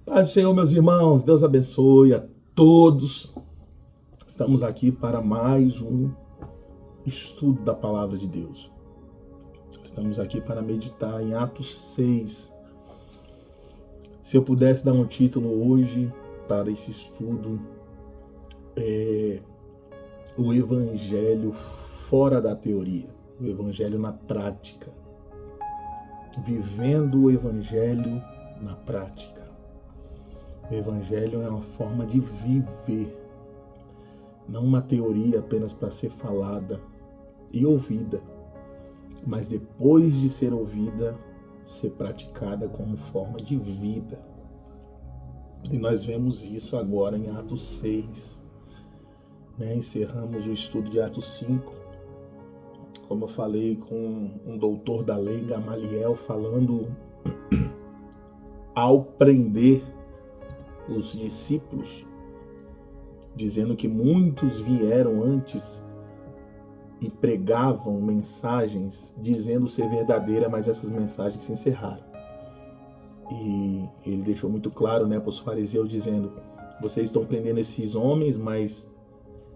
Pai do Senhor, meus irmãos, Deus abençoe a todos. Estamos aqui para mais um estudo da Palavra de Deus. Estamos aqui para meditar em Atos 6. Se eu pudesse dar um título hoje para esse estudo, é o Evangelho fora da teoria, o Evangelho na prática. Vivendo o Evangelho na prática. O Evangelho é uma forma de viver, não uma teoria apenas para ser falada e ouvida, mas depois de ser ouvida, ser praticada como forma de vida. E nós vemos isso agora em Atos 6, Encerramos o estudo de Atos 5, como eu falei com um doutor da lei, Gamaliel, falando ao prender os discípulos, dizendo que muitos vieram antes e pregavam mensagens dizendo ser verdadeira, mas essas mensagens se encerraram. E ele deixou muito claro, para os fariseus, dizendo: vocês estão prendendo esses homens, mas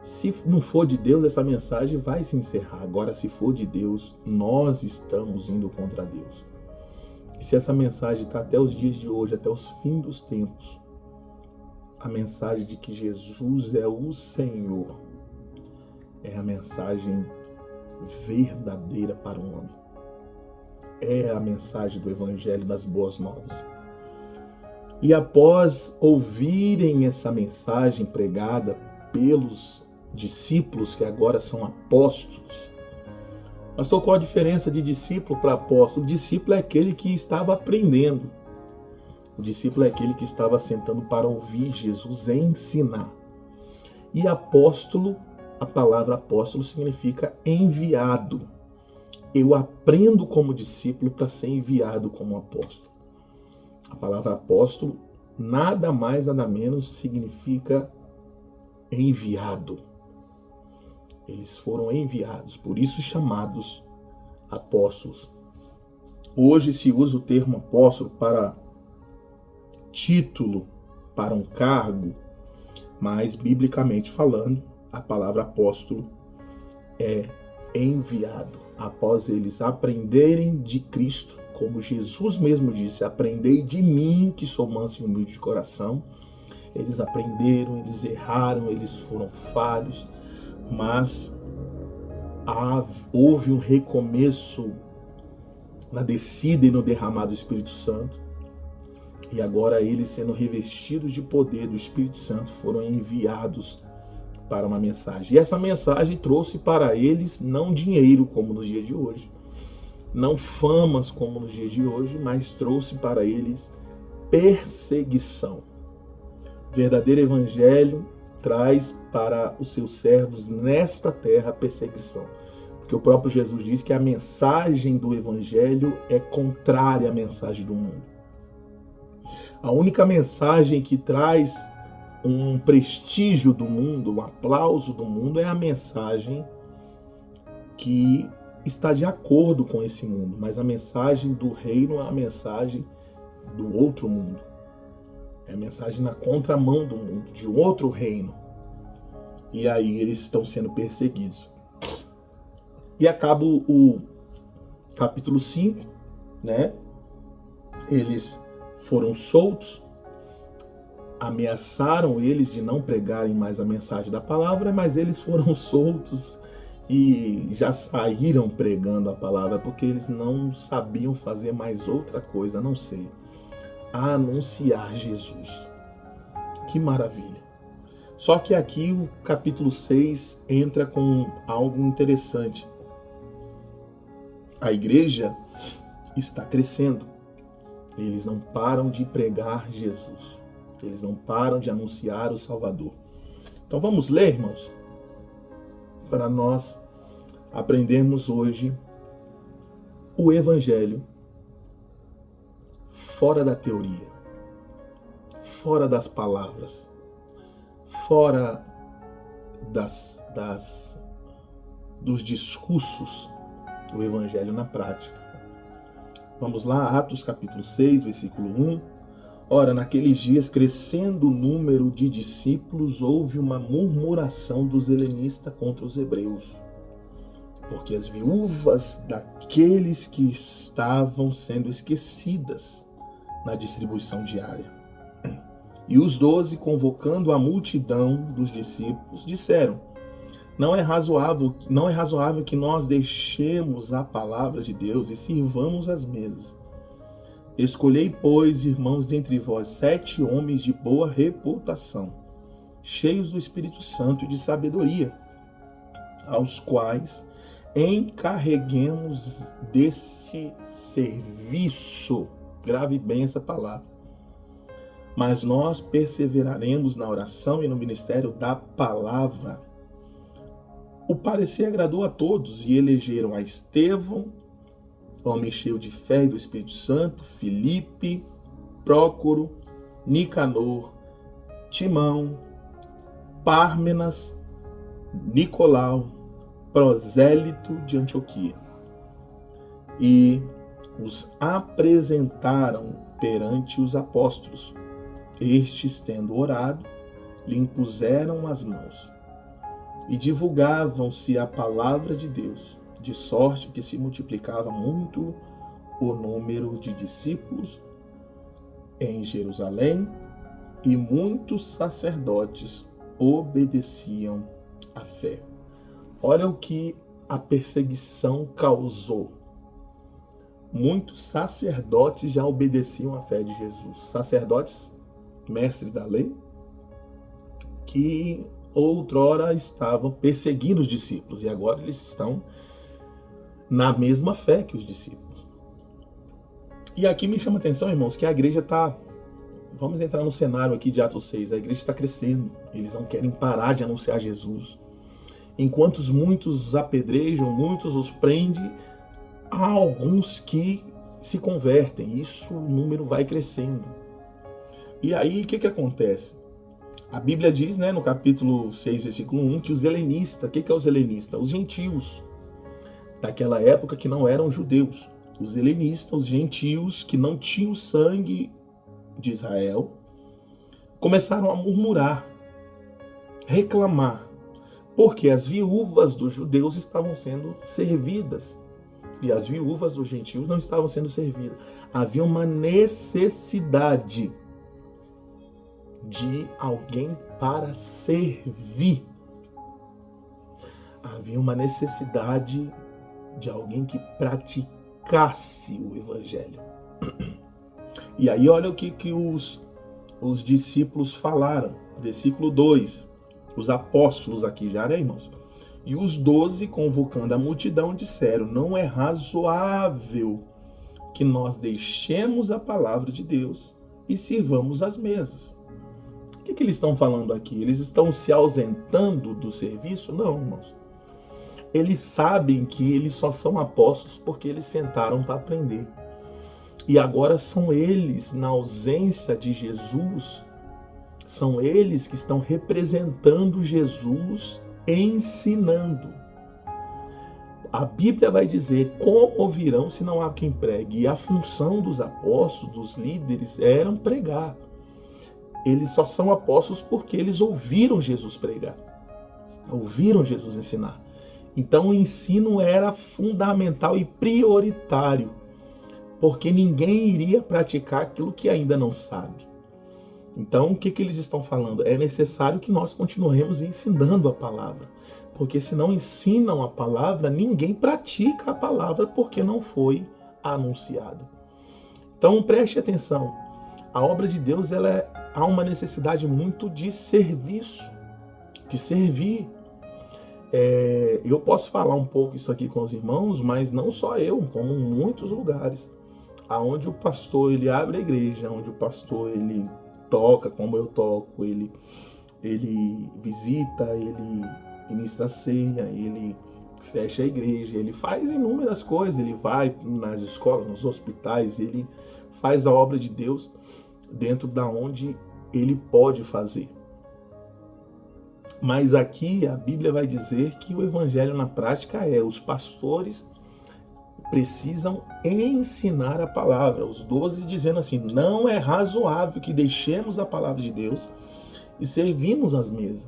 se não for de Deus, essa mensagem vai se encerrar. Agora, se for de Deus, nós estamos indo contra Deus. E se essa mensagem está até os dias de hoje, até os fins dos tempos, a mensagem de que Jesus é o Senhor, é a mensagem verdadeira para o homem. É a mensagem do Evangelho das Boas Novas. E após ouvirem essa mensagem pregada pelos discípulos, que agora são apóstolos. Mas qual a diferença de discípulo para apóstolo? O discípulo é aquele que estava aprendendo. O discípulo é aquele que estava sentando para ouvir Jesus ensinar. E apóstolo, a palavra apóstolo significa enviado. Eu aprendo como discípulo para ser enviado como apóstolo. A palavra apóstolo nada mais, nada menos significa enviado. Eles foram enviados, por isso chamados apóstolos. Hoje se usa o termo apóstolo para título, para um cargo, mas biblicamente falando, a palavra apóstolo é enviado. Após eles aprenderem de Cristo, como Jesus mesmo disse: aprendei de mim, que sou manso e humilde de coração. Eles aprenderam, eles erraram, eles foram falhos, mas houve um recomeço na descida e no derramar do Espírito Santo. E agora eles, sendo revestidos de poder do Espírito Santo, foram enviados para uma mensagem. E essa mensagem trouxe para eles não dinheiro, como nos dias de hoje, não famas, como nos dias de hoje, mas trouxe para eles perseguição. O verdadeiro evangelho traz para os seus servos nesta terra perseguição. Porque o próprio Jesus diz que a mensagem do evangelho é contrária à mensagem do mundo. A única mensagem que traz um prestígio do mundo, um aplauso do mundo, é a mensagem que está de acordo com esse mundo. Mas a mensagem do reino é a mensagem do outro mundo. É a mensagem na contramão do mundo, de um outro reino. E aí eles estão sendo perseguidos. E acaba o capítulo 5, Eles foram soltos, ameaçaram eles de não pregarem mais a mensagem da palavra, mas eles foram soltos e já saíram pregando a palavra, porque eles não sabiam fazer mais outra coisa a não ser anunciar Jesus. Que maravilha! Só que aqui o capítulo 6 entra com algo interessante. A igreja está crescendo. Eles não param de pregar Jesus. Eles não param de anunciar o Salvador. Então vamos ler, irmãos, para nós aprendermos hoje o Evangelho fora da teoria, fora das palavras, fora dos discursos, o Evangelho na prática. Vamos lá, Atos capítulo 6, versículo 1. Ora, naqueles dias, crescendo o número de discípulos, houve uma murmuração dos helenistas contra os hebreus, porque as viúvas daqueles que estavam sendo esquecidas na distribuição diária. E os 12, convocando a multidão dos discípulos, disseram: Não é razoável que nós deixemos a palavra de Deus e sirvamos as mesas. Escolhei, pois, irmãos, dentre vós 7 homens de boa reputação, cheios do Espírito Santo e de sabedoria, aos quais encarreguemos deste serviço. Grave bem essa palavra. Mas nós perseveraremos na oração e no ministério da palavra. O parecer agradou a todos e elegeram a Estevão, homem cheio de fé e do Espírito Santo, Filipe, Prócoro, Nicanor, Timão, Pármenas, Nicolau, prosélito de Antioquia. E os apresentaram perante os apóstolos. Estes, tendo orado, lhe impuseram as mãos. E divulgavam-se a palavra de Deus, de sorte que se multiplicava muito o número de discípulos em Jerusalém, e muitos sacerdotes obedeciam à fé. Olha o que a perseguição causou. Muitos sacerdotes já obedeciam à fé de Jesus. Sacerdotes, mestres da lei, que outrora estavam perseguindo os discípulos, e agora eles estão na mesma fé que os discípulos. E aqui me chama a atenção, irmãos, que a igreja está... Vamos entrar no cenário aqui de Atos 6. A igreja está crescendo. Eles não querem parar de anunciar Jesus. Enquanto muitos os apedrejam, muitos os prendem, há alguns que se convertem. Isso, o número vai crescendo. E aí, o que acontece? A Bíblia diz, no capítulo 6, versículo 1, que os helenistas, o que é os helenistas? Os gentios daquela época que não eram judeus. Os helenistas, os gentios que não tinham sangue de Israel, começaram a murmurar, reclamar, porque as viúvas dos judeus estavam sendo servidas e as viúvas dos gentios não estavam sendo servidas. Havia uma necessidade de alguém para servir. Havia uma necessidade de alguém que praticasse o evangelho. E aí olha o que os discípulos falaram. Versículo 2. Os apóstolos aqui já, irmãos? E os 12, convocando a multidão, disseram: Não é razoável que nós deixemos a palavra de Deus e sirvamos as mesas. O que eles estão falando aqui? Eles estão se ausentando do serviço? Não, irmãos. Eles sabem que eles só são apóstolos porque eles sentaram para aprender. E agora são eles, na ausência de Jesus, são eles que estão representando Jesus, ensinando. A Bíblia vai dizer: como ouvirão se não há quem pregue? E a função dos apóstolos, dos líderes, era pregar. Eles só são apóstolos porque eles ouviram Jesus pregar, ouviram Jesus ensinar. Então o ensino era fundamental e prioritário, porque ninguém iria praticar aquilo que ainda não sabe. Então o que eles estão falando? É necessário que nós continuemos ensinando a palavra, porque se não ensinam a palavra, ninguém pratica a palavra porque não foi anunciada. Então preste atenção, a obra de Deus há uma necessidade muito de serviço, de servir. Eu posso falar um pouco isso aqui com os irmãos, mas não só eu, como em muitos lugares, aonde o pastor ele abre a igreja, onde o pastor ele toca como eu toco, ele visita, ele ministra a ceia, ele fecha a igreja, ele faz inúmeras coisas, ele vai nas escolas, nos hospitais, ele faz a obra de Deus dentro da onde ele pode fazer. Mas aqui a Bíblia vai dizer que o evangelho na prática os pastores precisam ensinar a palavra. Os 12 dizendo assim: não é razoável que deixemos a palavra de Deus e servimos às mesas.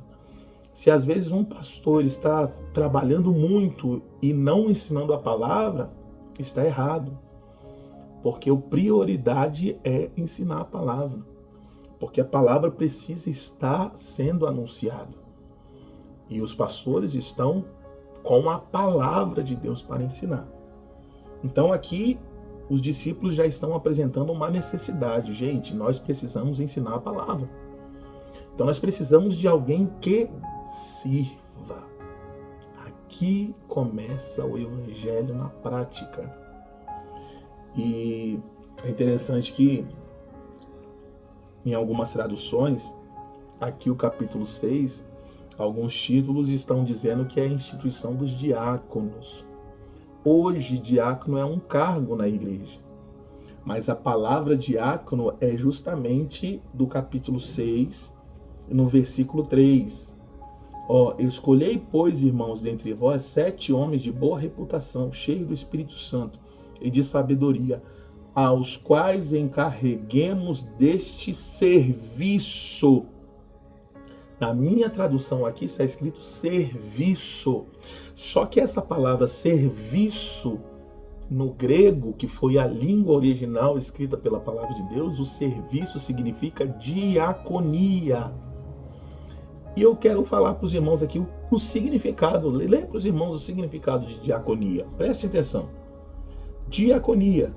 Se às vezes um pastor está trabalhando muito e não ensinando a palavra, está errado. Porque a prioridade é ensinar a palavra. Porque a palavra precisa estar sendo anunciada. E os pastores estão com a palavra de Deus para ensinar. Então aqui os discípulos já estão apresentando uma necessidade. Gente, nós precisamos ensinar a palavra. Então nós precisamos de alguém que sirva. Aqui começa o evangelho na prática. E é interessante que em algumas traduções, aqui o capítulo 6, alguns títulos estão dizendo que é a instituição dos diáconos. Hoje, diácono é um cargo na igreja. Mas a palavra diácono é justamente do capítulo 6, no versículo 3. Escolhei, pois, irmãos, dentre vós 7 homens de boa reputação, cheios do Espírito Santo e de sabedoria, aos quais encarreguemos deste serviço. Na minha tradução aqui está escrito serviço. Só que essa palavra serviço, no grego, que foi a língua original escrita pela palavra de Deus, o serviço significa diaconia. E eu quero falar para os irmãos aqui o significado. Lê para os irmãos o significado de diaconia. Preste atenção. Diaconia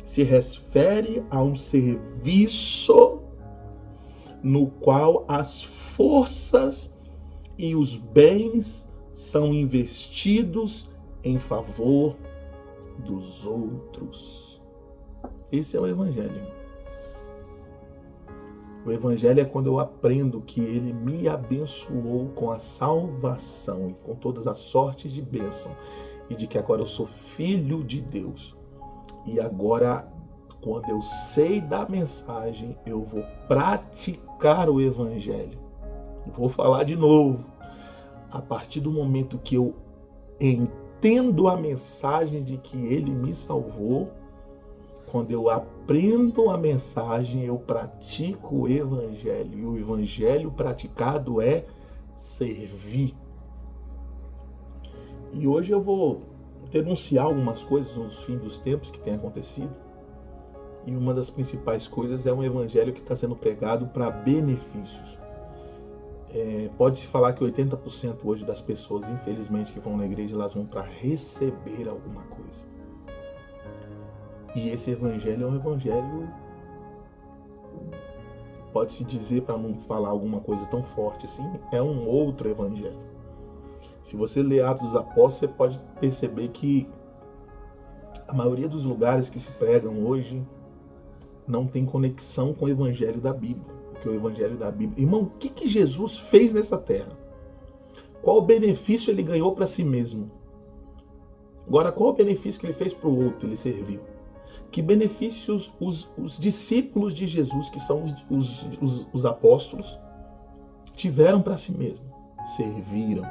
se refere a um serviço no qual as forças e os bens são investidos em favor dos outros. Esse é o evangelho. O evangelho é quando eu aprendo que ele me abençoou com a salvação e com todas as sortes de bênção, e de que agora eu sou filho de Deus. E agora, quando eu sei da mensagem, eu vou praticar o evangelho. Vou falar de novo. A partir do momento que eu entendo a mensagem de que ele me salvou, quando eu aprendo a mensagem, eu pratico o evangelho. E o evangelho praticado é servir. E hoje eu vou denunciar algumas coisas nos fins dos tempos que tem acontecido. E uma das principais coisas é um evangelho que está sendo pregado para benefícios. Pode-se falar que 80% hoje das pessoas, infelizmente, que vão na igreja, elas vão para receber alguma coisa. E esse evangelho é um evangelho, pode-se dizer, para não falar alguma coisa tão forte assim, é um outro evangelho. Se você ler Atos dos Apóstolos, você pode perceber que a maioria dos lugares que se pregam hoje não tem conexão com o evangelho da Bíblia. Porque o evangelho da Bíblia... Irmão, o que Jesus fez nessa terra? Qual o benefício ele ganhou para si mesmo? Agora, qual o benefício que ele fez para o outro? Ele serviu. Que benefícios os discípulos de Jesus, que são os apóstolos, tiveram para si mesmo? Serviram.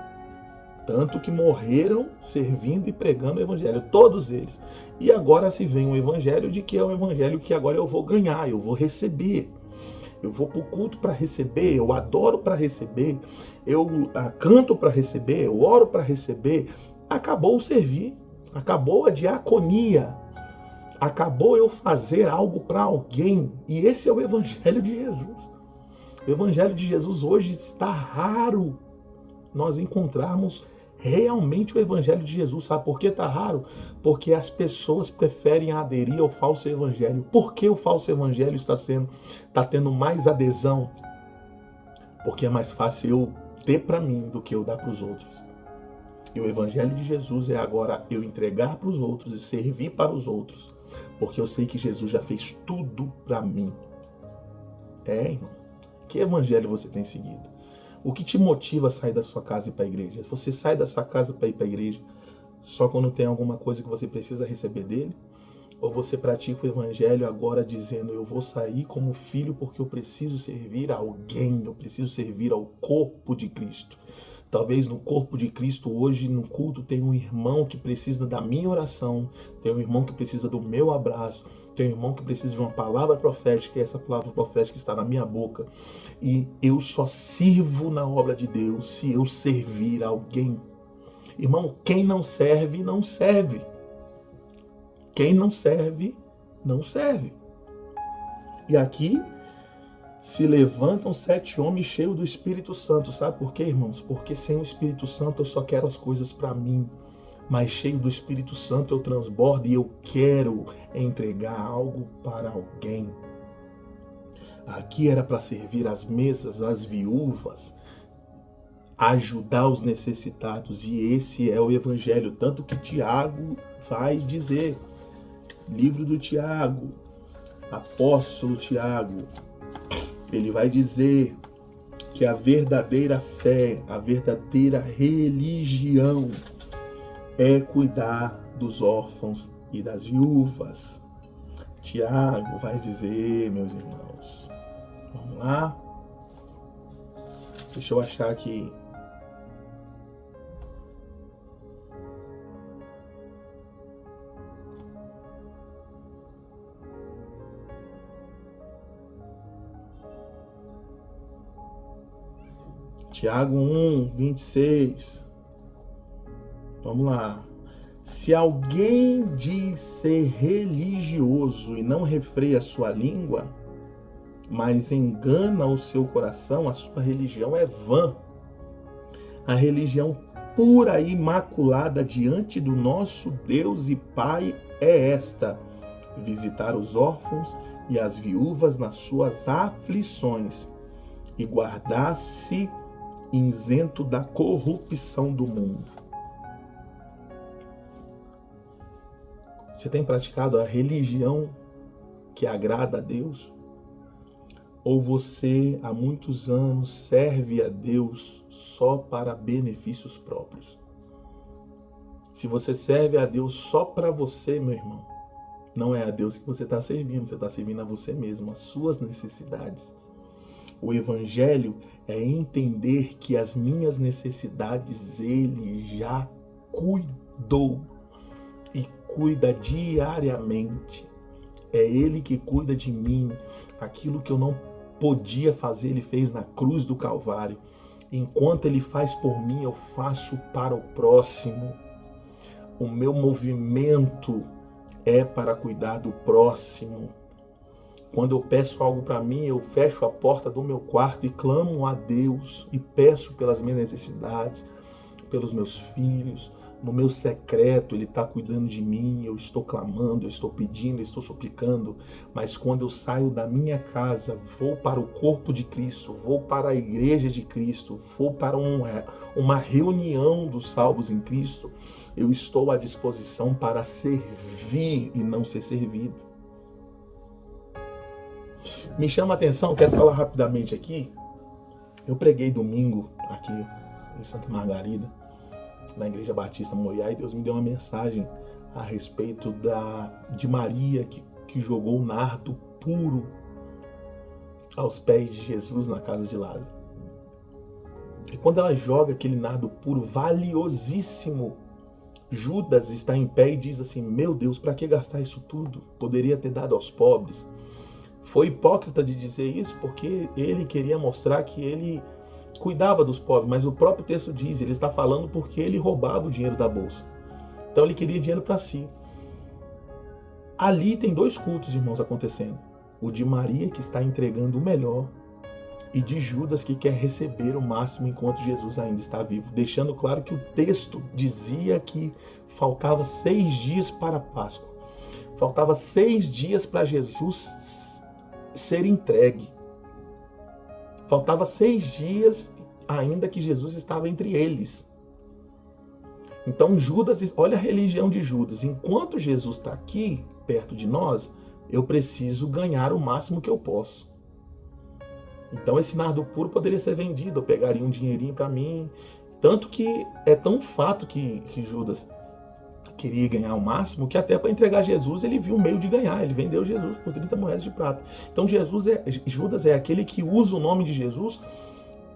Tanto que morreram servindo e pregando o evangelho, todos eles. E agora se vem um evangelho de que é um evangelho que agora eu vou ganhar, eu vou receber. Eu vou para o culto para receber, eu adoro para receber, eu canto para receber, eu oro para receber. Acabou o servir, acabou a diaconia, acabou eu fazer algo para alguém. E esse é o evangelho de Jesus. O evangelho de Jesus hoje está raro nós encontrarmos realmente o evangelho de Jesus. Sabe por que está raro? Porque as pessoas preferem aderir ao falso evangelho. Por que o falso evangelho está tendo mais adesão? Porque é mais fácil eu ter para mim do que eu dar para os outros. E o evangelho de Jesus é agora eu entregar para os outros e servir para os outros. Porque eu sei que Jesus já fez tudo para mim. Irmão. Que evangelho você tem seguido? O que te motiva a sair da sua casa e ir para a igreja? Você sai da sua casa para ir para a igreja só quando tem alguma coisa que você precisa receber dele? Ou você pratica o evangelho agora dizendo, eu vou sair como filho porque eu preciso servir a alguém, eu preciso servir ao corpo de Cristo. Talvez no corpo de Cristo hoje, no culto, tem um irmão que precisa da minha oração, tem um irmão que precisa do meu abraço, tem um irmão que precisa de uma palavra profética, e essa palavra profética está na minha boca. E eu só sirvo na obra de Deus se eu servir alguém. Irmão, quem não serve, não serve. Quem não serve, não serve. E aqui se levantam 7 homens cheios do Espírito Santo. Sabe por quê, irmãos? Porque sem o Espírito Santo eu só quero as coisas para mim. Mas cheio do Espírito Santo eu transbordo e eu quero entregar algo para alguém. Aqui era para servir as mesas, as viúvas, ajudar os necessitados. E esse é o Evangelho. Tanto que Tiago vai dizer, livro do Tiago, apóstolo Tiago, ele vai dizer que a verdadeira fé, a verdadeira religião é cuidar dos órfãos e das viúvas. Tiago vai dizer, meus irmãos, vamos lá? Deixa eu achar aqui. Tiago 1, 26. Vamos lá. Se alguém diz ser religioso e não refreia a sua língua, mas engana o seu coração, a sua religião é vã. A religião pura e imaculada diante do nosso Deus e Pai é esta: visitar os órfãos e as viúvas nas suas aflições e guardar-se isento da corrupção do mundo. Você tem praticado a religião que agrada a Deus? Ou você há muitos anos serve a Deus só para benefícios próprios? Se você serve a Deus só para você, meu irmão, não é a Deus que você está servindo, você está servindo a você mesmo, as suas necessidades. O Evangelho é entender que as minhas necessidades Ele já cuidou e cuida diariamente. É Ele que cuida de mim. Aquilo que eu não podia fazer, Ele fez na cruz do Calvário. Enquanto Ele faz por mim, eu faço para o próximo. O meu movimento é para cuidar do próximo. Quando eu peço algo para mim, eu fecho a porta do meu quarto e clamo a Deus e peço pelas minhas necessidades, pelos meus filhos. No meu secreto, Ele está cuidando de mim, eu estou clamando, eu estou pedindo, eu estou suplicando. Mas quando eu saio da minha casa, vou para o corpo de Cristo, vou para a igreja de Cristo, vou para uma reunião dos salvos em Cristo, eu estou à disposição para servir e não ser servido. Me chama a atenção, quero falar rapidamente aqui. Eu preguei domingo aqui em Santa Margarida, na Igreja Batista Moriá, e Deus me deu uma mensagem a respeito de Maria que jogou o nardo puro aos pés de Jesus na casa de Lázaro. E quando ela joga aquele nardo puro, valiosíssimo, Judas está em pé e diz assim: meu Deus, para que gastar isso tudo? Poderia ter dado aos pobres. Foi hipócrita de dizer isso porque ele queria mostrar que ele cuidava dos pobres, mas o próprio texto diz, ele está falando porque ele roubava o dinheiro da bolsa. Então ele queria dinheiro para si. Ali tem 2 cultos, irmãos, acontecendo. O de Maria, que está entregando o melhor, e de Judas, que quer receber o máximo enquanto Jesus ainda está vivo. Deixando claro que o texto dizia que faltava 6 dias para a Páscoa. Faltava 6 dias para Jesus ser entregue. Faltava 6 dias ainda que Jesus estava entre eles. Então Judas, olha a religião de Judas. Enquanto Jesus está aqui, perto de nós, eu preciso ganhar o máximo que eu posso. Então esse nardo puro poderia ser vendido, eu pegaria um dinheirinho para mim. Tanto que é tão fato que Judas queria ganhar o máximo, que até para entregar Jesus ele viu um meio de ganhar. Ele vendeu Jesus por 30 moedas de prata. Então Judas é aquele que usa o nome de Jesus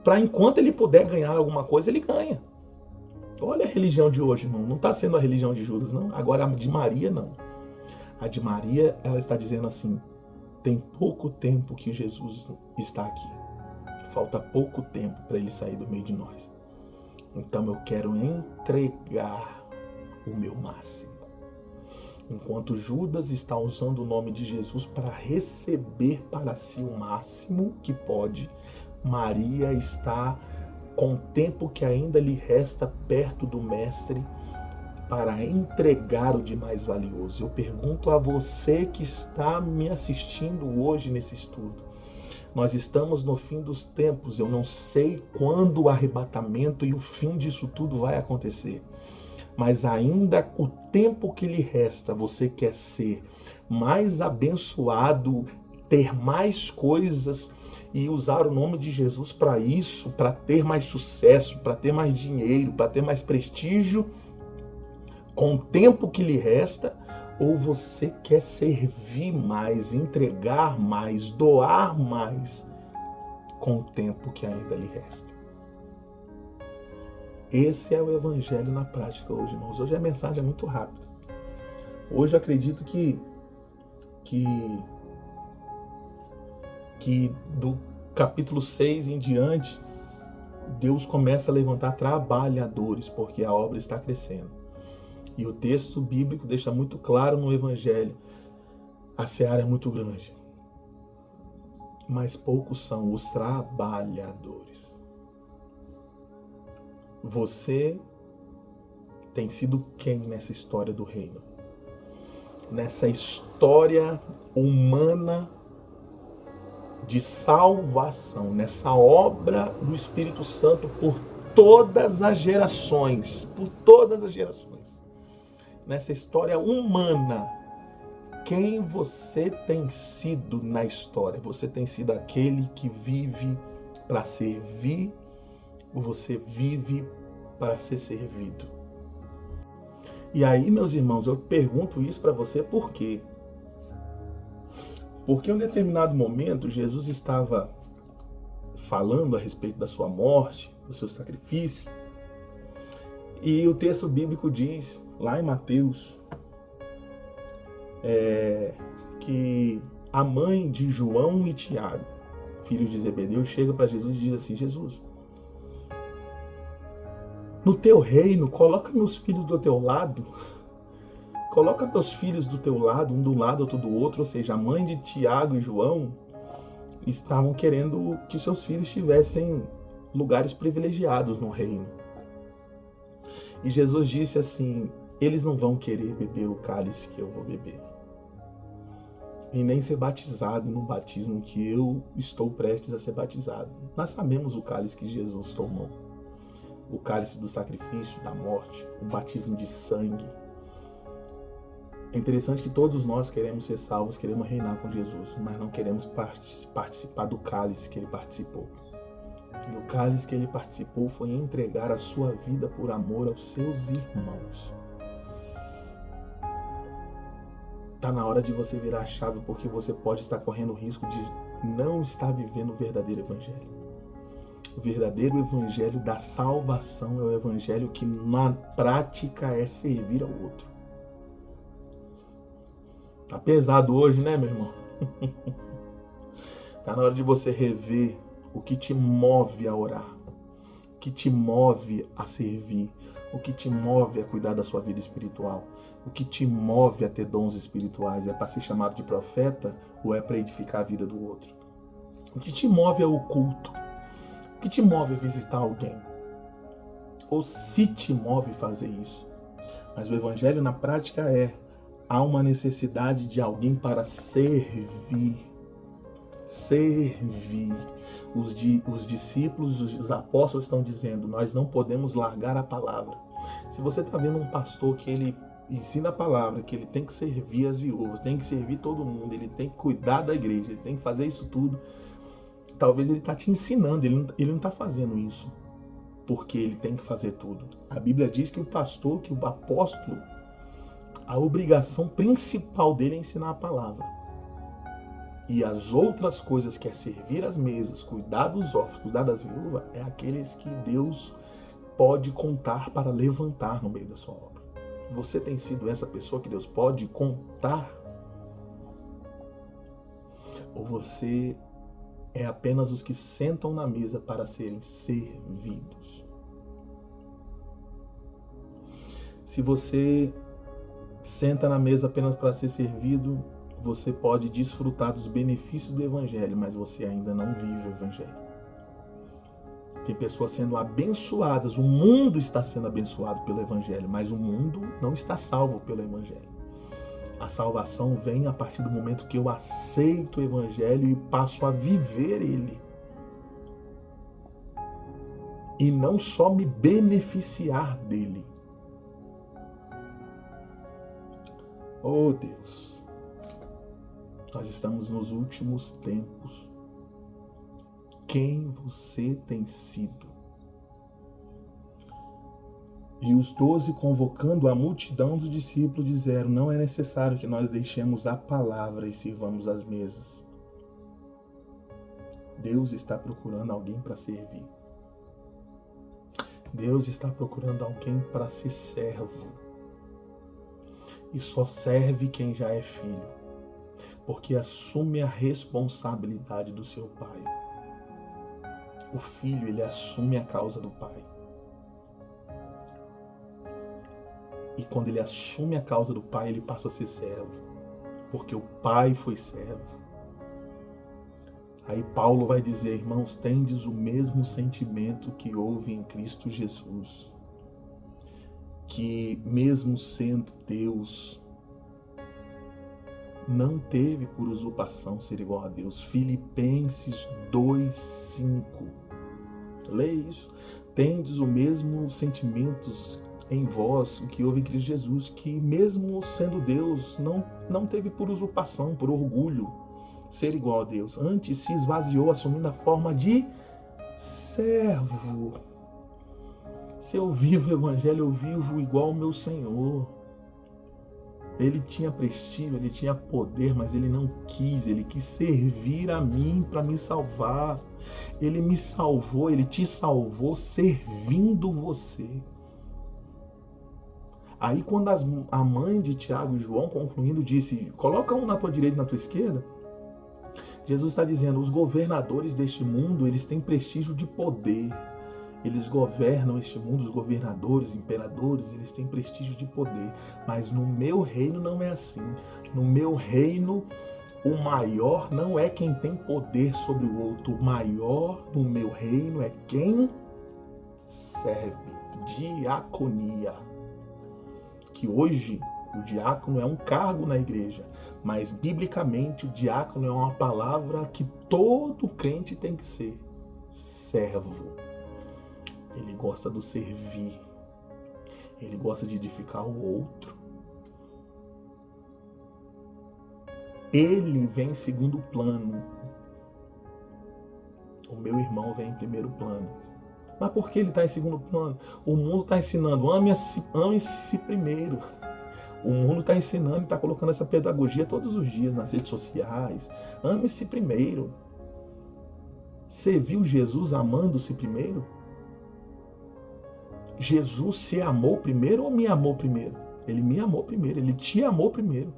para enquanto ele puder ganhar alguma coisa, ele ganha. Olha a religião de hoje, irmão. Não está sendo a religião de Judas, não. Agora a de Maria, não. A de Maria, ela está dizendo assim, tem pouco tempo que Jesus está aqui. Falta pouco tempo para ele sair do meio de nós. Então eu quero entregar o meu máximo. Enquanto Judas está usando o nome de Jesus para receber para si o máximo que pode, Maria está com o tempo que ainda lhe resta perto do Mestre para entregar o de mais valioso. Eu pergunto a você que está me assistindo hoje nesse estudo. Nós estamos no fim dos tempos. Eu não sei quando o arrebatamento e o fim disso tudo vai acontecer. Mas ainda o tempo que lhe resta, você quer ser mais abençoado, ter mais coisas e usar o nome de Jesus para isso, para ter mais sucesso, para ter mais dinheiro, para ter mais prestígio, com o tempo que lhe resta, ou você quer servir mais, entregar mais, doar mais, com o tempo que ainda lhe resta? Esse é o evangelho na prática hoje, irmãos. Hoje a mensagem é muito rápida. Hoje eu acredito que do capítulo 6 em diante, Deus começa a levantar trabalhadores, porque a obra está crescendo. E o texto bíblico deixa muito claro no evangelho, a seara é muito grande, mas poucos são os trabalhadores. Você tem sido quem nessa história do reino? Nessa história humana de salvação, nessa obra do Espírito Santo por todas as gerações, nessa história humana, quem você tem sido na história? Você tem sido aquele que vive para servir, ou você vive para ser servido? E aí, meus irmãos, eu pergunto isso para você por quê? Porque em um determinado momento, Jesus estava falando a respeito da sua morte, do seu sacrifício, e o texto bíblico diz, lá em Mateus, que a mãe de João e Tiago, filhos de Zebedeu, chega para Jesus e diz assim: Jesus, no teu reino, coloca meus filhos do teu lado. Coloca meus filhos do teu lado, um do lado, outro do outro. Ou seja, a mãe de Tiago e João estavam querendo que seus filhos tivessem lugares privilegiados no reino. E Jesus disse assim: eles não vão querer beber o cálice que eu vou beber, e nem ser batizado no batismo que eu estou prestes a ser batizado. Nós sabemos o cálice que Jesus tomou. O cálice do sacrifício, da morte, o batismo de sangue. É interessante que todos nós queremos ser salvos, queremos reinar com Jesus, mas não queremos participar do cálice que ele participou. E o cálice que ele participou foi entregar a sua vida por amor aos seus irmãos. Está na hora de você virar a chave, porque você pode estar correndo o risco de não estar vivendo o verdadeiro evangelho. O verdadeiro evangelho da salvação é o evangelho que na prática é servir ao outro. Tá pesado hoje, né, meu irmão? Tá na hora de você rever o que te move a orar, o que te move a servir, o que te move a cuidar da sua vida espiritual, o que te move a ter dons espirituais. É para ser chamado de profeta ou é para edificar a vida do outro? O que te move é o culto. O que te move é visitar alguém? Ou se te move fazer isso? Mas o evangelho na prática há uma necessidade de alguém para servir. Servir. Os discípulos, os apóstolos estão dizendo, nós não podemos largar a palavra. Se você está vendo um pastor que ele ensina a palavra, que ele tem que servir as viúvas, tem que servir todo mundo, ele tem que cuidar da igreja, ele tem que fazer isso tudo, talvez ele está te ensinando, ele não está fazendo isso porque ele tem que fazer tudo. A Bíblia diz que o pastor, que o apóstolo, a obrigação principal dele é ensinar a palavra. E as outras coisas, que é servir as mesas, cuidar dos órfãos, cuidar das viúvas, é aqueles que Deus pode contar para levantar no meio da sua obra. Você tem sido essa pessoa que Deus pode contar? Ou você é apenas os que sentam na mesa para serem servidos? Se você senta na mesa apenas para ser servido, você pode desfrutar dos benefícios do Evangelho, mas você ainda não vive o Evangelho. Tem pessoas sendo abençoadas, o mundo está sendo abençoado pelo Evangelho, mas o mundo não está salvo pelo Evangelho. A salvação vem a partir do momento que eu aceito o Evangelho e passo a viver ele. E não só me beneficiar dele. Oh Deus, nós estamos nos últimos tempos. Quem você tem sido? E os 12, convocando a multidão dos discípulos, disseram: não é necessário que nós deixemos a palavra e sirvamos as mesas. Deus está procurando alguém para servir. Deus está procurando alguém para ser servo. E só serve quem já é filho, porque assume a responsabilidade do seu pai. O filho, ele assume a causa do pai. E quando ele assume a causa do pai, ele passa a ser servo, porque o pai foi servo. Aí Paulo vai dizer: irmãos, tendes o mesmo sentimento que houve em Cristo Jesus, que mesmo sendo Deus, não teve por usurpação ser igual a Deus. Filipenses 2:5. Leia isso. Tendes o mesmo sentimentos em vós, o que houve em Cristo Jesus, que mesmo sendo Deus, não teve por usurpação, por orgulho, ser igual a Deus. Antes se esvaziou, assumindo a forma de servo. Se eu vivo o Evangelho, eu vivo igual ao meu Senhor. Ele tinha prestígio, ele tinha poder, mas ele não quis. Ele quis servir a mim para me salvar. Ele me salvou, ele te salvou servindo você. Aí quando a mãe de Tiago e João, concluindo, disse: coloca um na tua direita e na tua esquerda, Jesus está dizendo: os governadores deste mundo, eles têm prestígio de poder. Eles governam este mundo, os governadores, imperadores, eles têm prestígio de poder. Mas no meu reino não é assim. No meu reino, o maior não é quem tem poder sobre o outro. O maior no meu reino é quem serve. Diaconia. Que hoje o diácono é um cargo na igreja, mas biblicamente o diácono é uma palavra que todo crente tem que ser: servo. Ele gosta do servir, ele gosta de edificar o outro. Ele vem em segundo plano, o meu irmão vem em primeiro plano. Mas por que ele está em segundo plano? O mundo está ensinando: ame-se primeiro. O mundo está ensinando e está colocando essa pedagogia todos os dias nas redes sociais. Ame-se primeiro. Você viu Jesus amando-se primeiro? Jesus se amou primeiro ou me amou primeiro? Ele me amou primeiro, ele te amou primeiro.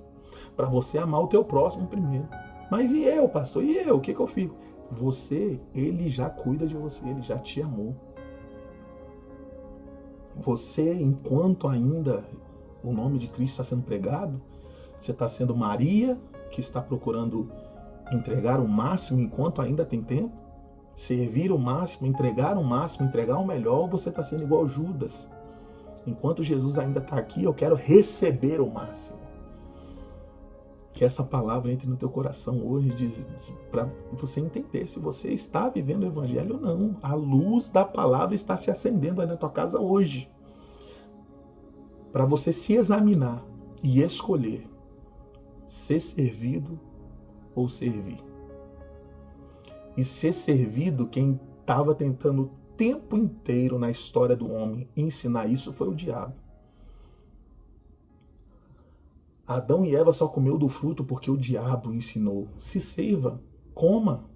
Para você amar o teu próximo primeiro. Mas e eu, pastor? E eu? O que eu fico? Você, ele já cuida de você, ele já te amou. Você, enquanto ainda o nome de Cristo está sendo pregado, você está sendo Maria, que está procurando entregar o máximo enquanto ainda tem tempo, servir o máximo, entregar o melhor, ou você está sendo igual Judas? Enquanto Jesus ainda está aqui, eu quero receber o máximo. Que essa palavra entre no teu coração hoje, para você entender se você está vivendo o Evangelho ou não. A luz da palavra está se acendendo aí na tua casa hoje. Para você se examinar e escolher ser servido ou servir. E ser servido, quem estava tentando o tempo inteiro na história do homem ensinar isso foi o diabo. Adão e Eva só comeu do fruto porque o diabo ensinou. Se sirva, coma.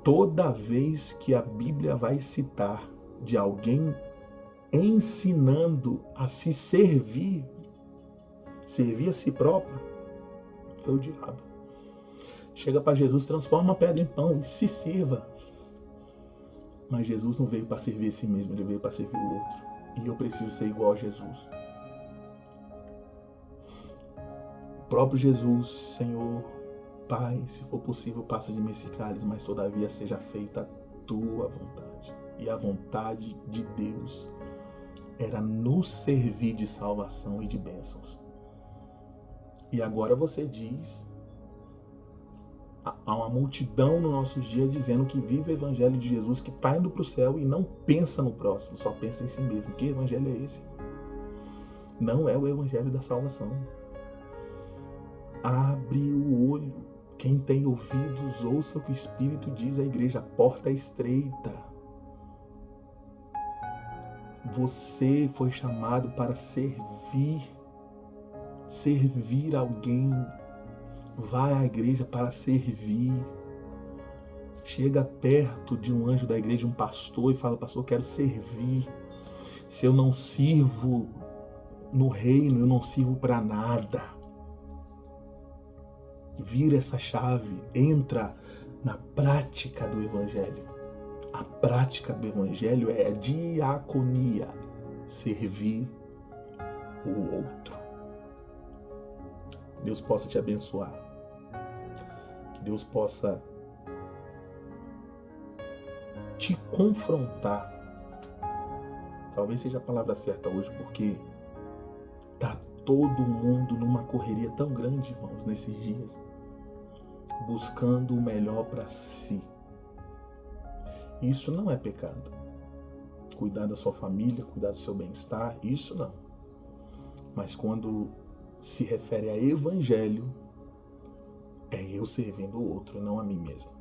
Toda vez que a Bíblia vai citar de alguém ensinando a se servir a si próprio, foi o diabo. Chega para Jesus, transforma a pedra em pão e se sirva. Mas Jesus não veio para servir a si mesmo, ele veio para servir o outro. E eu preciso ser igual a Jesus. O próprio Jesus, Senhor, Pai, se for possível, passa de mim esse cálice, mas todavia seja feita a tua vontade. E a vontade de Deus era nos servir de salvação e de bênçãos. E agora você diz, há uma multidão nos nossos dias dizendo que vive o evangelho de Jesus, que está indo para o céu e não pensa no próximo, só pensa em si mesmo. Que evangelho é esse? Não é o evangelho da salvação. Abre o olho. Quem tem ouvidos, ouça o que o Espírito diz à igreja. A porta é estreita. Você foi chamado para servir alguém. Vai à igreja para servir. Chega perto de um anjo da igreja, um pastor, e fala: pastor, eu quero servir. Se eu não sirvo no reino, eu não sirvo para nada. Vira essa chave, entra na prática do evangelho. A prática do evangelho é a diaconia, servir o outro. Que Deus possa te abençoar. Que Deus possa te confrontar. Talvez seja a palavra certa hoje, porque tá todo mundo numa correria tão grande, irmãos, nesses dias, buscando o melhor para si. Isso não é pecado. Cuidar da sua família, cuidar do seu bem-estar, isso não. Mas quando se refere a evangelho, é eu servindo o outro, não a mim mesmo.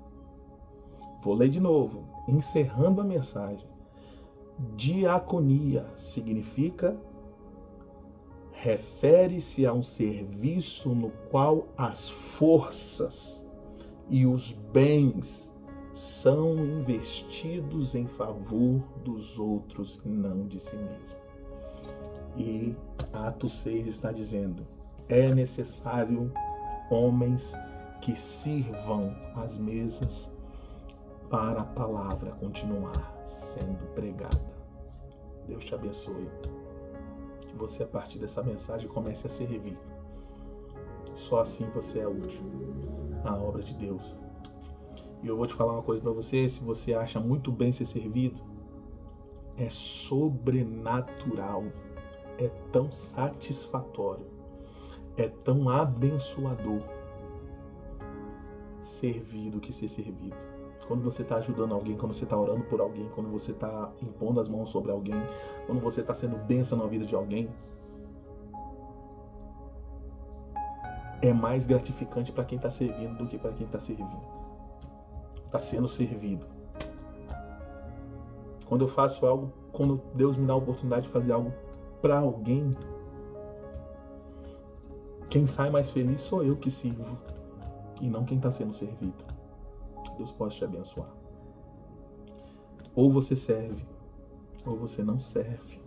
Vou ler de novo, encerrando a mensagem. Diaconia significa, refere-se a um serviço no qual as forças e os bens são investidos em favor dos outros e não de si mesmo. E Atos 6 está dizendo, é necessário homens que sirvam as mesas para a palavra continuar sendo pregada. Deus te abençoe. Que você, a partir dessa mensagem, comece a servir. Só assim você é útil na obra de Deus. E eu vou te falar uma coisa para você, se você acha muito bem ser servido, é sobrenatural, é tão satisfatório, é tão abençoador servir do que ser servido. Quando você está ajudando alguém, quando você está orando por alguém, quando você está impondo as mãos sobre alguém, quando você está sendo bênção na vida de alguém, é mais gratificante para quem está servindo do que para quem está servindo. Está sendo servido. Quando eu faço algo, quando Deus me dá a oportunidade de fazer algo para alguém, quem sai mais feliz sou eu que sirvo e não quem está sendo servido. Deus possa te abençoar. Ou você serve, ou você não serve.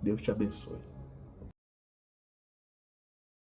Deus te abençoe.